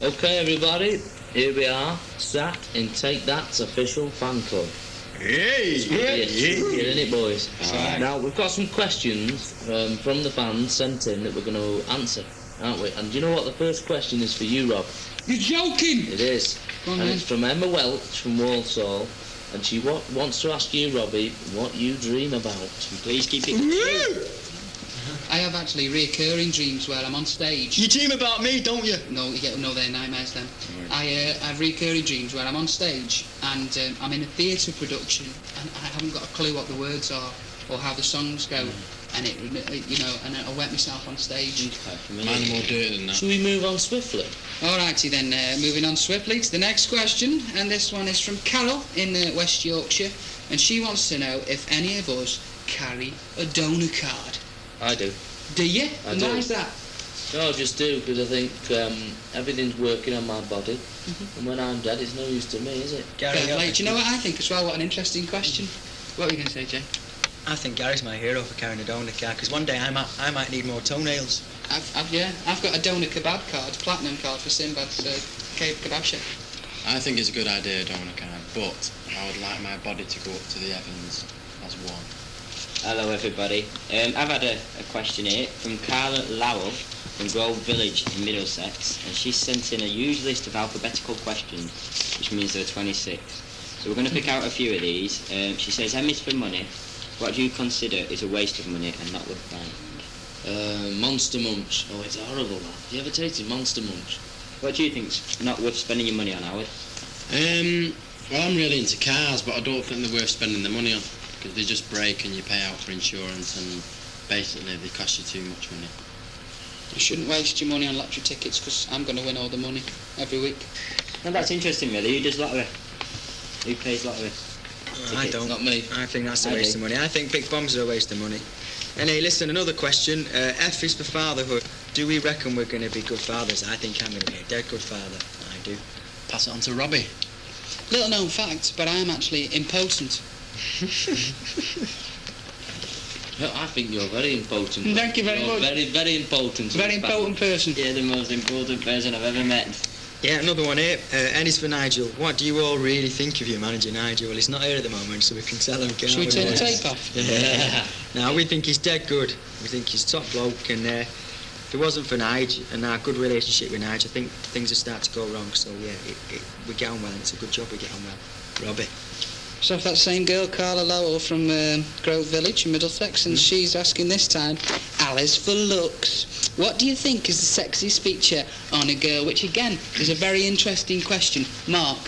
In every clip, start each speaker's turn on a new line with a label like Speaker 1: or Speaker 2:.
Speaker 1: Okay, everybody, here we are, sat in Take That's official fan club.
Speaker 2: Hey!
Speaker 1: Yes, you're in it, boys.
Speaker 2: Right.
Speaker 1: Now, we've got some questions from the fans sent in that we're going to answer, aren't we? And do you know what the first question is for you, Rob?
Speaker 3: You're joking!
Speaker 1: It is. And it's from Emma Welch from Walsall. And she wants to ask you, Robbie, what you dream about.
Speaker 4: Please keep it true.
Speaker 3: I have actually reoccurring dreams where I'm on stage.
Speaker 2: You dream about me, don't you?
Speaker 3: No, they're nightmares then. I have recurring dreams where I'm on stage and I'm in a theatre production and I haven't got a clue what the words are or how the songs go. And and I wet myself on stage.
Speaker 2: Mine more dirty than that.
Speaker 1: Should we move on swiftly?
Speaker 3: Alrighty then, moving on swiftly to the next question, and this one is from Carol in West Yorkshire, and she wants to know if any of us carry a donor card.
Speaker 1: I do.
Speaker 3: Do you?
Speaker 1: I
Speaker 3: And
Speaker 1: do.
Speaker 3: why is that?
Speaker 1: No, I just do, because I think everything's working on my body, and when I'm dead, it's no use to me, is it?
Speaker 3: Fair play. Do you know what I think as well? What an interesting question. What were you going to say, Jay?
Speaker 4: I think Gary's my hero for carrying a donor card, because one day I might need more toenails.
Speaker 3: I've got a donor kebab card, platinum card for Sinbad's kebab shop.
Speaker 2: I think it's a good idea, donor card, but I would like my body to go up to the heavens as one.
Speaker 5: Hello everybody. I've had a question here from Carla Lowell from Grove Village in Middlesex, and she's sent in a huge list of alphabetical questions, which means there are 26. So we're going to pick out a few of these. She says, M is for money. What do you consider is a waste of money and not worth buying?
Speaker 1: Monster Munch. Oh, it's horrible, that. Have you ever tasted Monster Munch?
Speaker 5: What do you think's not worth spending your money on, Howard?
Speaker 2: Well, I'm really into cars, but I don't think they're worth spending the money on, because they just break and you pay out for insurance and basically they cost you too much money.
Speaker 3: You shouldn't waste your money on lottery tickets because I'm going to win all the money every week.
Speaker 5: No, that's interesting really. Who does lottery? Who pays lottery?
Speaker 4: I don't.
Speaker 1: Not me.
Speaker 4: I think that's a
Speaker 5: I
Speaker 4: waste
Speaker 5: do.
Speaker 4: of money. I think big bombs are a waste of money. And hey, listen, another question. F is for fatherhood. Do we reckon we're going to be good fathers? I think I'm going to be a dead good father. I do.
Speaker 2: Pass it on to Robbie.
Speaker 3: Little known fact, but I am actually impotent.
Speaker 1: I think you're very impotent.
Speaker 3: Thank you very
Speaker 1: You're
Speaker 3: much.
Speaker 1: Very, very impotent.
Speaker 3: Very important person.
Speaker 5: You're the most important person I've ever met.
Speaker 4: Yeah, another one here. N is for Nigel. What do you all really think of your manager, Nigel? Well, he's not here at the moment, so we can tell him.
Speaker 3: Should we turn the tape off?
Speaker 4: Yeah. Now, we think he's dead good. We think he's top bloke, and if it wasn't for Nigel and our good relationship with Nigel, I think things would start to go wrong. So, yeah, we get on well, and it's a good job we get on well. Robbie.
Speaker 3: So that same girl, Carla Lowell from Grove Village in Middlesex, and she's asking this time, Alice for looks. What do you think is the sexiest feature on a girl? Which again is a very interesting question. Mark.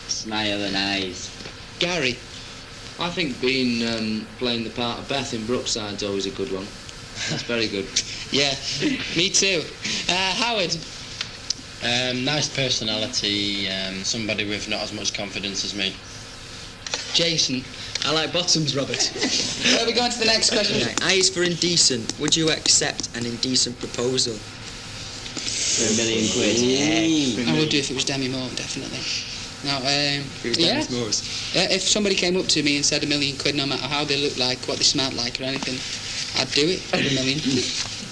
Speaker 5: Smile and eyes.
Speaker 3: Gary.
Speaker 1: I think being playing the part of Beth in Brookside's always a good one. That's very good.
Speaker 3: Yeah, me too. Howard.
Speaker 2: Nice personality, somebody with not as much confidence as me.
Speaker 3: Jason.
Speaker 4: I like bottoms, Robert.
Speaker 3: Where are we going to the next question?
Speaker 4: Right. I is for indecent. Would you accept an indecent proposal?
Speaker 5: For £1 million quid.
Speaker 3: I would do if it was Demi Moore, definitely. Now,
Speaker 4: Dennis Moore's.
Speaker 3: if somebody came up to me and said £1 million, no matter how they look like, what they smelled like or anything, I'd do it for £1 million.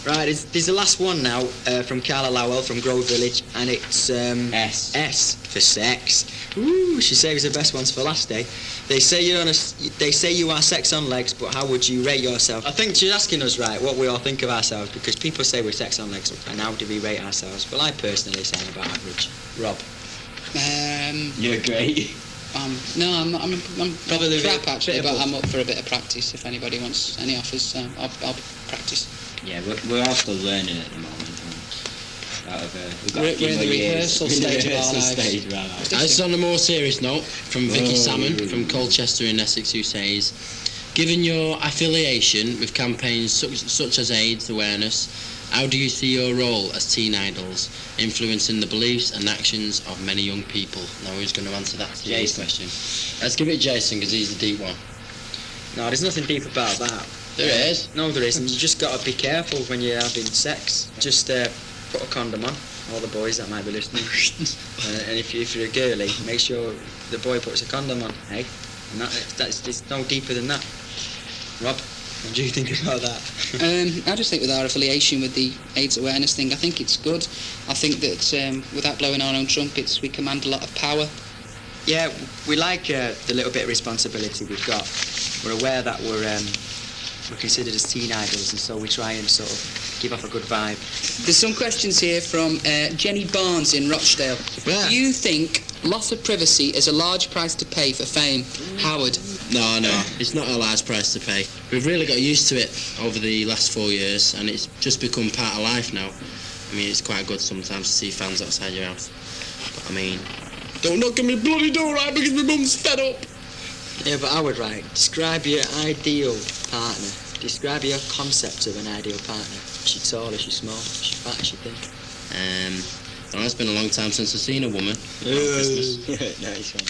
Speaker 4: Right, there's the last one now from Carla Lowell from Grove Village, and it's S for sex. Ooh, she saves the best ones for last day. They say you are sex on legs, but how would you rate yourself? I think she's asking us, right, what we all think of ourselves, because people say we're sex on legs, and how do we rate ourselves? Well, I personally say I'm about average. Rob.
Speaker 5: You're great.
Speaker 3: No, I'm not. I'm
Speaker 4: Probably
Speaker 3: crap actually, but
Speaker 4: above.
Speaker 3: I'm up for a bit of practice. If anybody wants any offers, I'll practice.
Speaker 5: Yeah, we're all still learning at the moment. We've got a few
Speaker 3: We're in
Speaker 5: more
Speaker 3: the
Speaker 5: years.
Speaker 3: rehearsal stage of our lives.
Speaker 5: Stage of our lives.
Speaker 2: Just on a more serious note, from Vicky Salmon from Colchester in Essex, who says, given your affiliation with campaigns such as AIDS awareness, how do you see your role as teen idols influencing the beliefs and actions of many young people? Now, who's going to answer that today's question? Let's give it to Jason, because he's the deep one.
Speaker 4: No, there's nothing deep about that.
Speaker 2: There is.
Speaker 4: No, there isn't. You just got to be careful when you're having sex. Just put a condom on, all the boys that might be listening. And if you're a girlie, make sure the boy puts a condom on, hey? And it's no deeper than that. Rob? What do you think about that?
Speaker 3: I just think with our affiliation with the AIDS awareness thing, I think it's good. I think that without blowing our own trumpets, we command a lot of power.
Speaker 4: Yeah, we like the little bit of responsibility we've got. We're aware that we're considered as teen idols, and so we try and sort of give off a good vibe.
Speaker 3: There's some questions here from Jenny Barnes in Rochdale.
Speaker 2: Yeah.
Speaker 3: Do you think loss of privacy is a large price to pay for fame? Howard?
Speaker 2: No, it's not a large price to pay. We've really got used to it over the last 4 years, and it's just become part of life now. I mean, it's quite good sometimes to see fans outside your house. But I mean, don't knock on my bloody door, right, because my mum's fed up.
Speaker 4: Yeah, but Howard, right, describe your ideal partner. Describe your concept of an ideal partner. Is she tall, is she small, is she fat, is she thin?
Speaker 2: Well, it's been a long time since I've seen a woman.
Speaker 5: Nice one.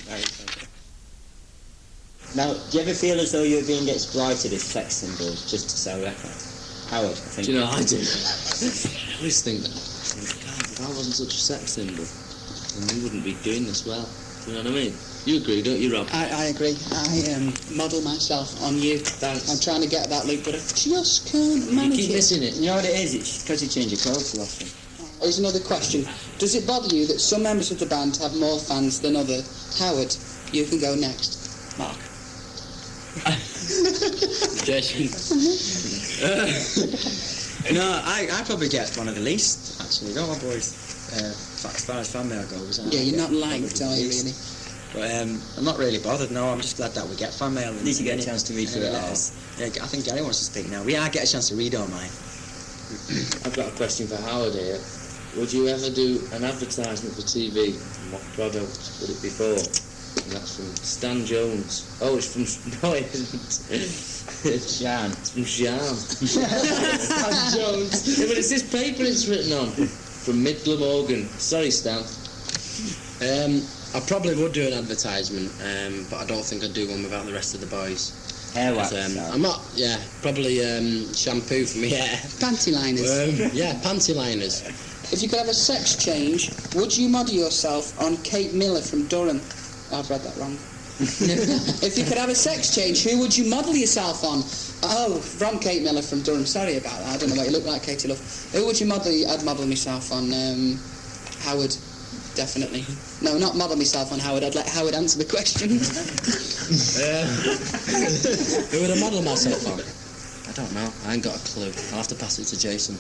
Speaker 5: Now, do you ever feel as though you're being exploited as sex symbols just to sell records? Howard, I think.
Speaker 1: Do you know what I do? I always think that, God, if I wasn't such a sex symbol, then we wouldn't be doing this well. Do you know what I mean? You agree, don't you, Rob?
Speaker 3: I agree. I model myself on you.
Speaker 1: Thanks.
Speaker 3: I'm trying to get that loop, but I just can't manage
Speaker 1: You keep missing it.
Speaker 5: You know what it is? It's because you change your clothes too often.
Speaker 3: Here's another question. Does it bother you that some members of the band have more fans than others? Howard, you can go next.
Speaker 5: Mark.
Speaker 2: Jason.
Speaker 4: No, I probably get one of the least, actually, don't I, boys? As far as fan mail goes.
Speaker 3: Yeah, you're not liked, are you, really?
Speaker 4: But I'm not really bothered, no. I'm just glad that we get fan mail.
Speaker 5: At least you get a chance to read through it all.
Speaker 4: Yeah, I think Gary wants to speak now. I get a chance to read all mine.
Speaker 1: I've got a question for Howard here. Would you ever do an advertisement for TV? And what product would it be for? And that's from Stan Jones. Oh, it's from... No, it isn't. It's
Speaker 5: Jan.
Speaker 1: It's from Jan. Stan Jones. Yeah, but it's this paper it's written on. From Midland Morgan. Sorry, Stan.
Speaker 2: I probably would do an advertisement, but I don't think I'd do one without the rest of the boys.
Speaker 5: Hair wax.
Speaker 2: I'm not, probably shampoo for me hair.
Speaker 3: Panty liners.
Speaker 2: Panty liners.
Speaker 3: If you could have a sex change, would you model yourself on Kate Miller from Durham? I've read that wrong. If you could have a sex change, who would you model yourself on? Oh, from Kate Miller from Durham. Sorry about that. I don't know what you look like, Katie Love. Who would you model? I'd model myself on Howard, definitely. No, not model myself on Howard. I'd let Howard answer the question.
Speaker 2: Who would I model myself on? I don't know. I ain't got a clue. I'll have to pass it to Jason.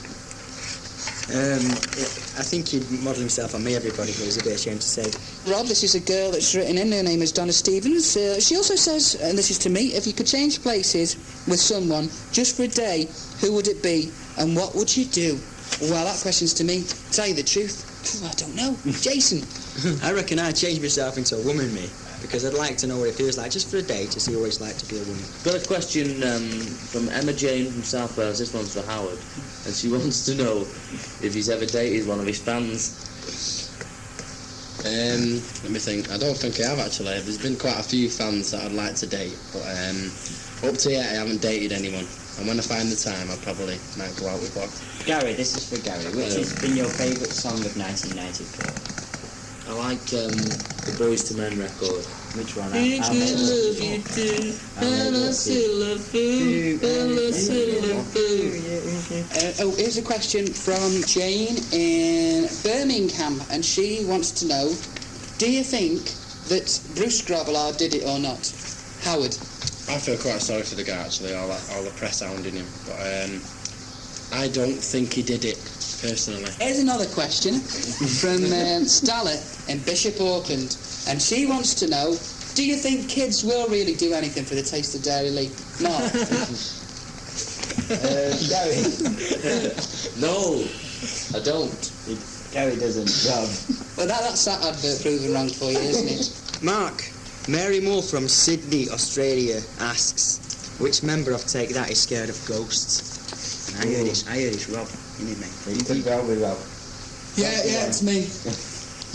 Speaker 4: I think he'd model himself on me, everybody, but it's a bit ashamed to say.
Speaker 3: Rob, this is a girl that's written in. Her name is Donna Stevens. She also says, and this is to me, if you could change places with someone just for a day, who would it be and what would you do? Well, that question's to me. Tell you the truth, I don't know. Jason.
Speaker 4: I reckon I'd change myself into a woman, me, because I'd like to know what it feels like just for a day to see what it's like to be a woman.
Speaker 1: Got a question from Emma Jane from South Wales. This one's for Howard. And she wants to know if he's ever dated one of his fans.
Speaker 2: Let me think. I don't think I have, actually. There's been quite a few fans that I'd like to date, but up to yet I haven't dated anyone. And when I find the time, I probably might go out with one.
Speaker 5: Gary, this is for Gary. Which has been your favourite song of 1994?
Speaker 1: I like the Boys to Men record.
Speaker 5: Which one?
Speaker 3: I love you too, and I still love you, and I still love you. Here's a question from Jane in Birmingham, and she wants to know, do you think that Bruce Grobbelaar did it or not? Howard?
Speaker 2: I feel quite sorry for the guy, actually, all the press hounding him, but I don't think he did it, personally.
Speaker 3: Here's another question from Stella in Bishop Auckland, and she wants to know, do you think kids will really do anything for the taste of Dairylea? Mark?
Speaker 5: Gary.
Speaker 1: No, I don't.
Speaker 5: Gary doesn't. Rob.
Speaker 3: Well, that's that advert proven wrong for you, isn't it?
Speaker 4: Mark, Mary Moore from Sydney, Australia asks, which member of Take That is scared of ghosts? And I heard it's Rob, isn't it, mate?
Speaker 5: You could go with Rob.
Speaker 3: Yeah, it's me.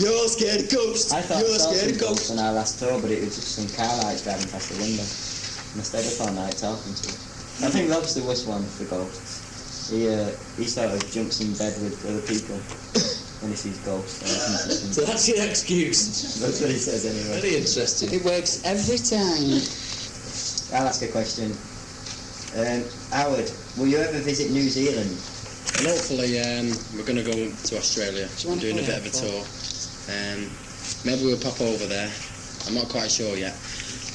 Speaker 4: You're scared of ghosts.
Speaker 5: I thought
Speaker 4: You're
Speaker 5: I saw
Speaker 4: scared
Speaker 5: some
Speaker 4: of
Speaker 5: ghosts
Speaker 4: ghosts.
Speaker 5: on our last tour, but it was just some car lights driving past the window. And I stayed up all night talking to him. I think Rob's the worst one for ghosts. He sort of jumps in bed with other people when he sees ghosts.
Speaker 1: So that's your excuse.
Speaker 5: That's what he says anyway.
Speaker 1: Very interesting.
Speaker 3: It works every time.
Speaker 5: I'll ask a question. Howard, will you ever visit New Zealand?
Speaker 2: And hopefully we're going to go to Australia. We're doing a bit of a tour. Maybe we'll pop over there. I'm not quite sure yet.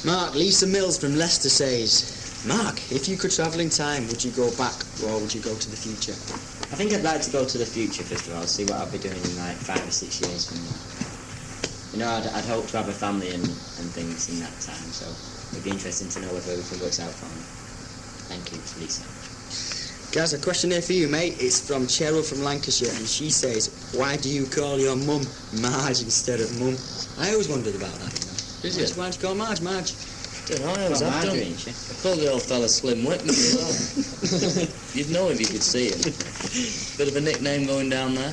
Speaker 4: Mark, Lisa Mills from Leicester says, Mark, if you could travel in time, would you go back or would you go to the future?
Speaker 5: I think I'd like to go to the future first of all, see what I'll be doing in like 5 or 6 years from now. You know, I'd hope to have a family and things in that time, so it'd be interesting to know if everything works out for me. Thank you, Lisa.
Speaker 4: Gaz, a question here for you, mate. It's from Cheryl from Lancashire, and she says, why do you call your mum Marge instead of mum? I always wondered about that, you know. Why do you call Marge Marge?
Speaker 1: Don't know, I was
Speaker 5: Well,
Speaker 1: after
Speaker 5: Marjorie,
Speaker 1: him.
Speaker 5: ain't she?
Speaker 1: I called the old fella Slim Whitman as well. You'd know if you could see him. Bit of a nickname going down there.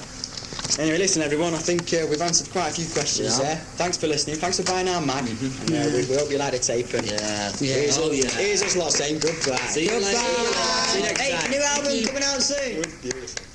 Speaker 4: Anyway, listen, everyone, I think we've answered quite a few questions there. Thanks for listening. Thanks for buying our mag. And we hope you like the tape. And here's us lot saying goodbye.
Speaker 1: See you later.
Speaker 4: See you next time.
Speaker 5: Hey, new album coming out soon.
Speaker 4: Beautiful.